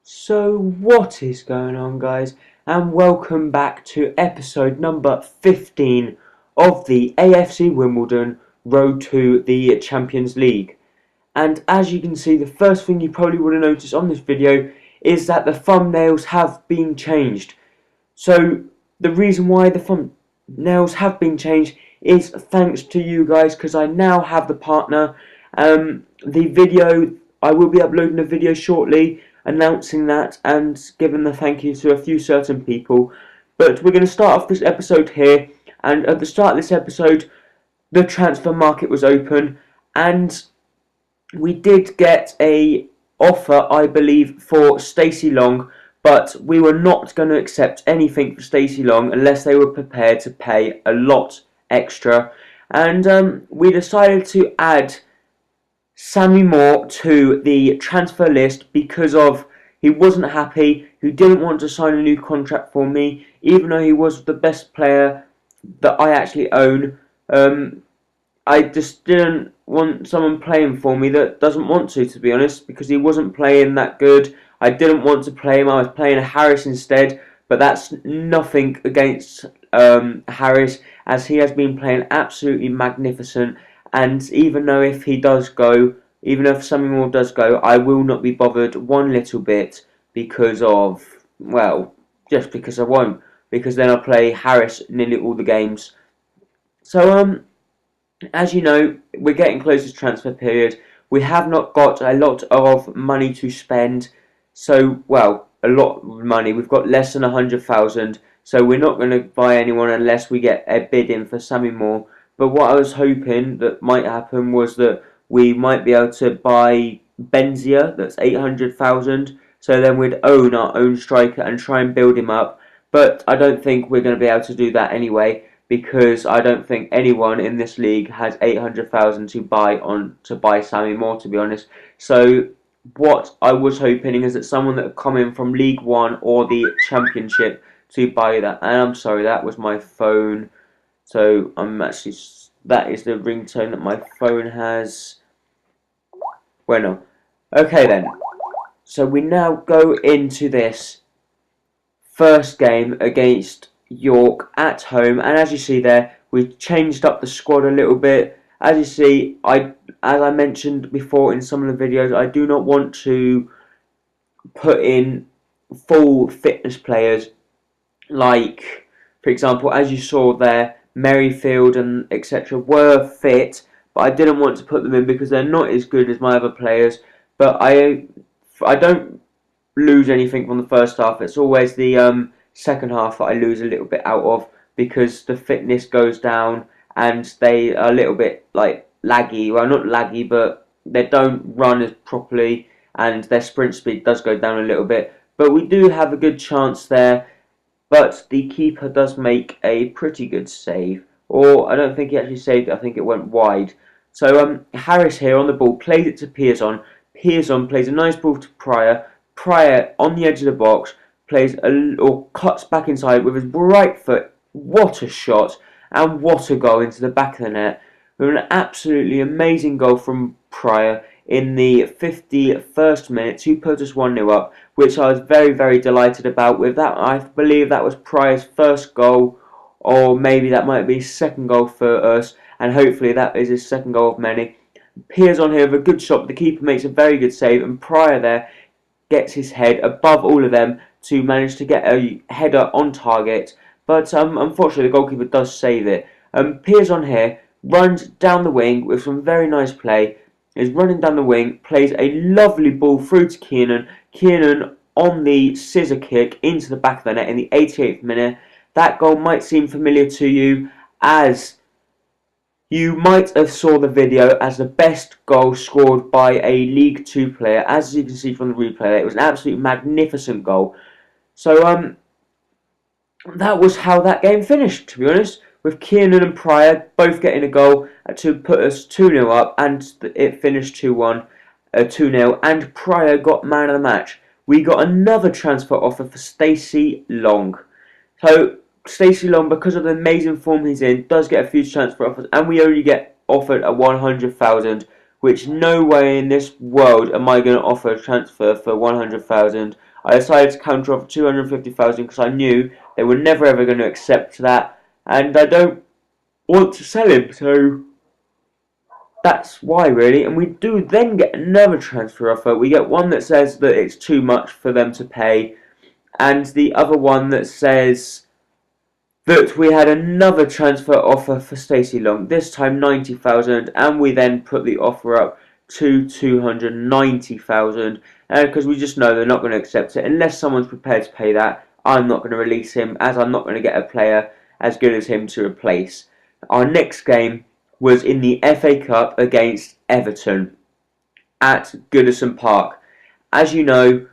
So what is going on, guys, and welcome back to episode number 15 of the AFC Wimbledon Road to the Champions League. And as you can see, the first thing you probably would have noticed on this video is that the thumbnails have been changed. So the reason why the thumbnails have been changed is thanks to you guys, because I now have the partner. The video, I will be uploading a video shortly announcing that and giving the thank you to a few certain people. But we're going to start off this episode here, and at the start of this episode the transfer market was open and we did get a offer, I believe, for Stacey Long, but we were not going to accept anything for Stacey Long unless they were prepared to pay a lot extra. And we decided to add Sammy Moore to the transfer list because of he wasn't happy, he didn't want to sign a new contract for me, even though he was the best player that I actually own. I just didn't want someone playing for me that doesn't want to be honest, because he wasn't playing that good. I didn't want to play him, I was playing Harris instead, but that's nothing against Harris, as he has been playing absolutely magnificent. And even though if he does go, even if Sammy Moore does go, I will not be bothered one little bit because of, well, just because I won't. Because then I'll play Harris nearly all the games. So, as you know, we're getting close to transfer period. We have not got a lot of money to spend. So, well, a lot of money. We've got less than 100,000. So we're not going to buy anyone unless we get a bid in for Sammy Moore. But what I was hoping that might happen was that we might be able to buy Benzia, that's 800,000. So then we'd own our own striker and try and build him up. But I don't think we're going to be able to do that anyway, because I don't think anyone in this league has 800,000 to buy Sammy Moore, to be honest. So what I was hoping is that someone that would come in from League One or the Championship to buy that. And I'm sorry, that was my phone. So that is the ringtone that my phone has. Well, no. Okay then. So we now go into this first game against York at home, and as you see there, we've changed up the squad a little bit. As you see, as I mentioned before in some of the videos, I do not want to put in full fitness players, like, for example, as you saw there, Merrifield and etc. were fit, but I didn't want to put them in because they're not as good as my other players. But I don't lose anything from the first half. It's always the second half that I lose a little bit out of, because the fitness goes down and they are a little bit like laggy. Well, not laggy, but they don't run as properly and their sprint speed does go down a little bit. But we do have a good chance there. But the keeper does make a pretty good save. Or, I don't think he actually saved it, I think it went wide. So, Harris here on the ball, plays it to Pearson. Pearson plays a nice ball to Pryor. Pryor, on the edge of the box, or cuts back inside with his right foot. What a shot, and what a goal into the back of the net. With an absolutely amazing goal from Pryor in the 51st minute to put us 1-0 up, which I was very, very delighted about. With that, I believe that was Pryor's first goal, or maybe that might be his second goal for us, and hopefully that is his second goal of many. Piers on here with a good shot, but the keeper makes a very good save, and Pryor there gets his head above all of them to manage to get a header on target. But unfortunately the goalkeeper does save it. Piers on here runs down the wing with some very nice play. Is running down the wing, plays a lovely ball through to Kiernan. Kiernan on the scissor kick into the back of the net in the 88th minute. That goal might seem familiar to you, as you might have saw the video as the best goal scored by a League 2 player. As you can see from the replay, it was an absolutely magnificent goal. So that was how that game finished, to be honest, with Kiernan and Pryor both getting a goal to put us 2-0 up, and it finished 2-1, 2-0, and Pryor got man of the match. We got another transfer offer for Stacey Long. So Stacey Long, because of the amazing form he's in, does get a few transfer offers, and we only get offered a 100,000, which no way in this world am I going to offer a transfer for 100,000. I decided to counter offer 250,000 because I knew they were never ever going to accept that, and I don't want to sell him, so that's why really. And we do then get another transfer offer. We get one that says that it's too much for them to pay, and the other one that says that we had another transfer offer for Stacey Long, this time 90,000, and we then put the offer up to 290,000, because we just know they're not going to accept it unless someone's prepared to pay that. I'm not going to release him, as I'm not going to get a player as good as him to replace. Our next game was in the FA Cup against Everton at Goodison Park. As you know,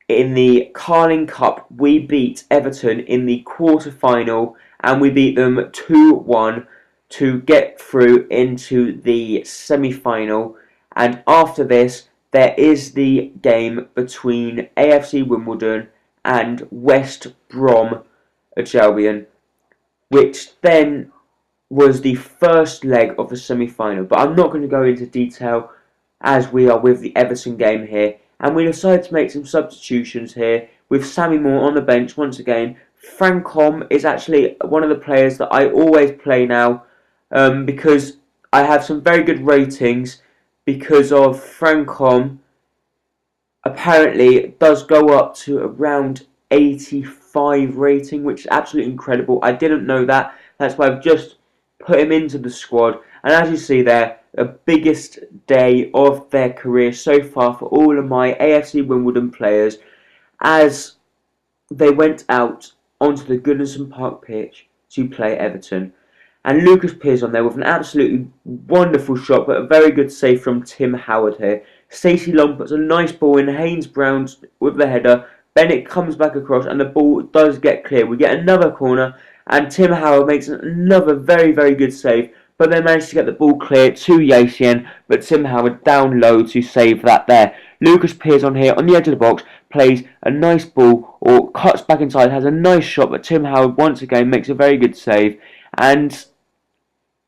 in the Carling Cup, we beat Everton in the quarter-final, and we beat them 2-1 to get through into the semi-final. And after this, there is the game between AFC Wimbledon and West Brom Albion, which then was the first leg of the semi-final. But I'm not going to go into detail as we are with the Everton game here. And we decided to make some substitutions here with Sammy Moore on the bench once again. Frankom is actually one of the players that I always play now, because I have some very good ratings because of Frankom. Apparently it does go up to around 85 rating, which is absolutely incredible. I didn't know that. That's why I've just put him into the squad. And as you see there, the biggest day of their career so far for all of my AFC Wimbledon players, as they went out onto the Goodison Park pitch to play Everton. And Lucas Pearce on there with an absolutely wonderful shot, but a very good save from Tim Howard here. Stacey Long puts a nice ball in, Haynes Brown with the header. Bennett comes back across and the ball does get clear. We get another corner and Tim Howard makes another very, very good save. But they managed to get the ball clear to Yacine, but Tim Howard down low to save that there. Lucas Pearce on here on the edge of the box plays a nice ball or cuts back inside, has a nice shot, but Tim Howard once again makes a very good save. And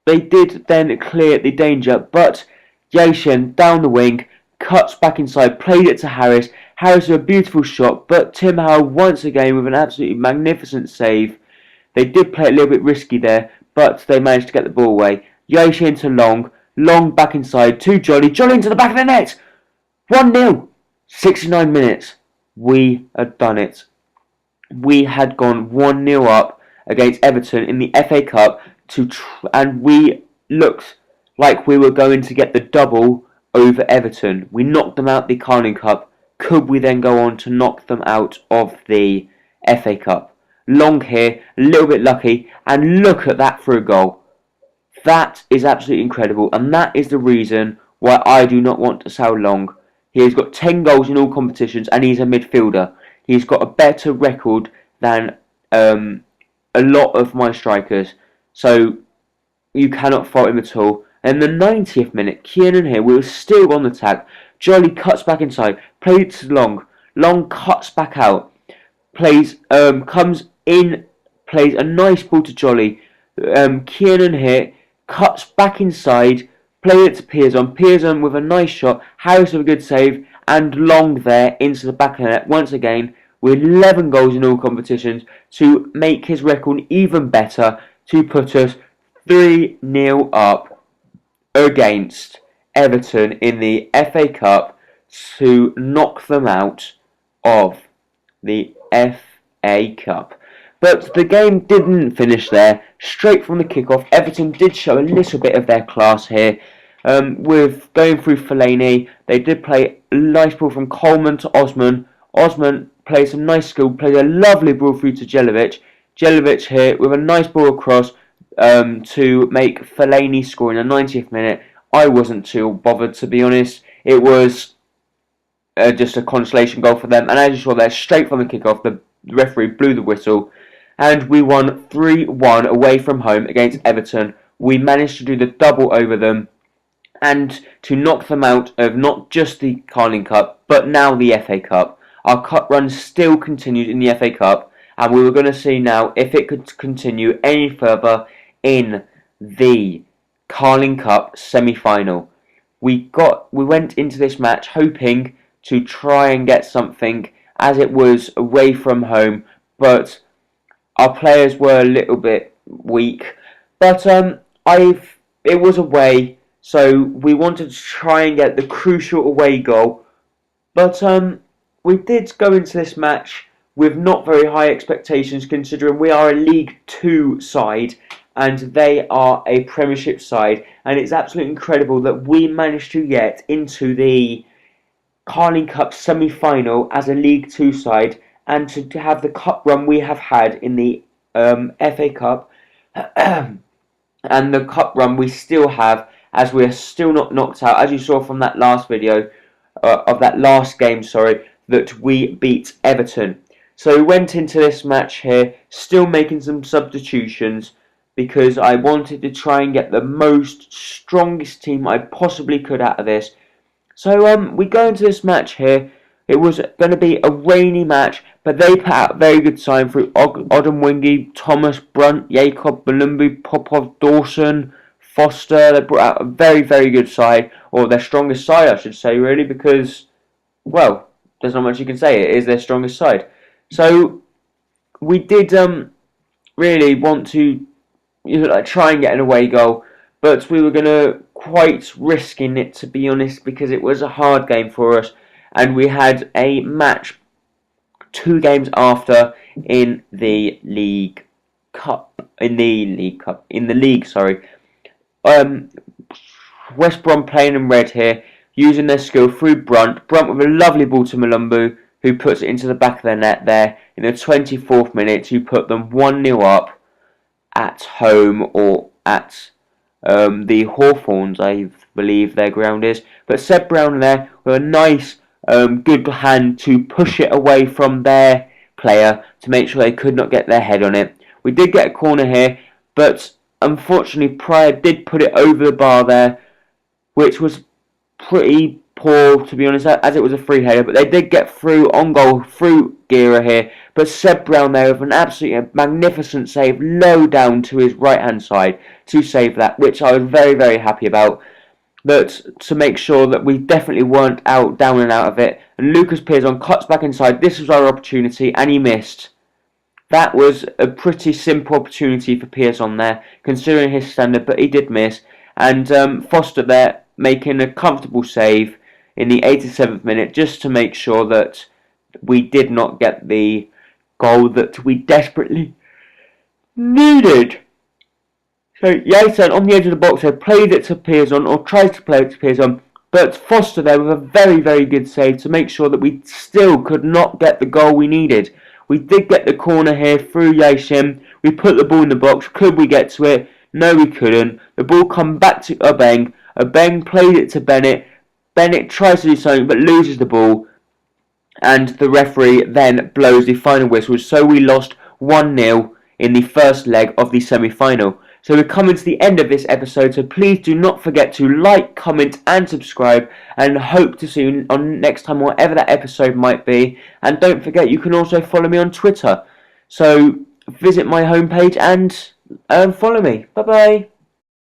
they did then clear the danger, but Yacine down the wing, cuts back inside, played it to Harris. Harris with a beautiful shot, but Tim Howard once again with an absolutely magnificent save. They did play it a little bit risky there, but they managed to get the ball away. Yacine to Long. Long back inside to Jolly. Jolly into the back of the net. 1-0. 69 minutes. We had done it. We had gone 1-0 up against Everton in the FA Cup, and we looked like we were going to get the double over Everton. We knocked them out the Carling Cup. Could we then go on to knock them out of the FA Cup? Long here, a little bit lucky, and look at that for a goal. That is absolutely incredible, and that is the reason why I do not want to sell Long. He has got 10 goals in all competitions, and he's a midfielder. He's got a better record than a lot of my strikers, so you cannot fault him at all. And in the 90th minute, Kiernan here, we were still on the attack. Jolly cuts back inside, plays it to Long. Long cuts back out, comes in, plays a nice ball to Jolly. Kiernan here cuts back inside, plays it to Pearson. Pearson with a nice shot. Harris with a good save, and Long there into the back of the net once again with 11 goals in all competitions to make his record even better, to put us 3-0 up against Everton in the FA Cup to knock them out of the FA Cup. But the game didn't finish there. Straight from the kickoff, Everton did show a little bit of their class here. With going through Fellaini, they did play a nice ball from Coleman to Osman. Osman plays some nice skill, plays a lovely ball through to Jelavic. Jelavic here with a nice ball across to make Fellaini score in the 90th minute. I wasn't too bothered, to be honest. It was just a consolation goal for them. And as you saw there, straight from the kickoff, the referee blew the whistle. And we won 3-1 away from home against Everton. We managed to do the double over them and to knock them out of not just the Carling Cup, but now the FA Cup. Our cup run still continued in the FA Cup, and we were going to see now if it could continue any further in the Carling Cup semi-final. we went into this match hoping to try and get something, as it was away from home, but our players were a little bit weak. But it was away, so we wanted to try and get the crucial away goal. But we did go into this match with not very high expectations, considering we are a League 2 side and they are a Premiership side, and it's absolutely incredible that we managed to get into the Carling Cup semi-final as a League 2 side, and to have the cup run we have had in the FA Cup and the cup run we still have, as we are still not knocked out, as you saw from that last video of that last game, that we beat Everton. So we went into this match here still making some substitutions, because I wanted to try and get the strongest team I possibly could out of this. So we go into this match here. It was going to be a rainy match, but they put out a very good side through Odemwingie, Thomas, Brunt, Jacob, Balumbu, Popov, Dawson, Foster. They brought out a very, very good side, or their strongest side, I should say, really, because, well, there's not much you can say. It is their strongest side. So we did really want to try and get an away goal, but we were going to quite risking it, to be honest, because it was a hard game for us, and we had a match 2 games after in the league. West Brom playing in red here, using their skill through Brunt with a lovely ball to Malumbu, who puts it into the back of their net there in the 24th minute to put them 1-0 up at home, or at the Hawthorns, I believe their ground is. But Seb Brown there with a nice good hand to push it away from their player to make sure they could not get their head on it. We did get a corner here, but unfortunately Pryor did put it over the bar there, which was pretty poor, to be honest, as it was a free header. But they did get through on goal through Gira here. But Seb Brown there with an absolutely magnificent save low down to his right hand side to save that, which I was very, very happy about. But to make sure that we definitely weren't down and out of it. And Lucas Piazon cuts back inside. This was our opportunity, and he missed. That was a pretty simple opportunity for Piazon there, considering his standard, but he did miss. And Foster there making a comfortable save in the 87th minute, just to make sure that we did not get the goal that we desperately needed. So Yason on the edge of the box there played it to Piazon, or tries to play it to Piazon, but Foster there with a very, very good save to make sure that we still could not get the goal we needed. We did get the corner here through Yashim. We put the ball in the box. Could we get to it? No, we couldn't. The ball come back to Obeng. Obeng played it to Bennett. Bennett tries to do something but loses the ball. And the referee then blows the final whistle. So we lost 1-0 in the first leg of the semi-final. So we're coming to the end of this episode, so please do not forget to like, comment and subscribe, and hope to see you on next time, whatever that episode might be. And don't forget, you can also follow me on Twitter. So visit my homepage and follow me. Bye bye.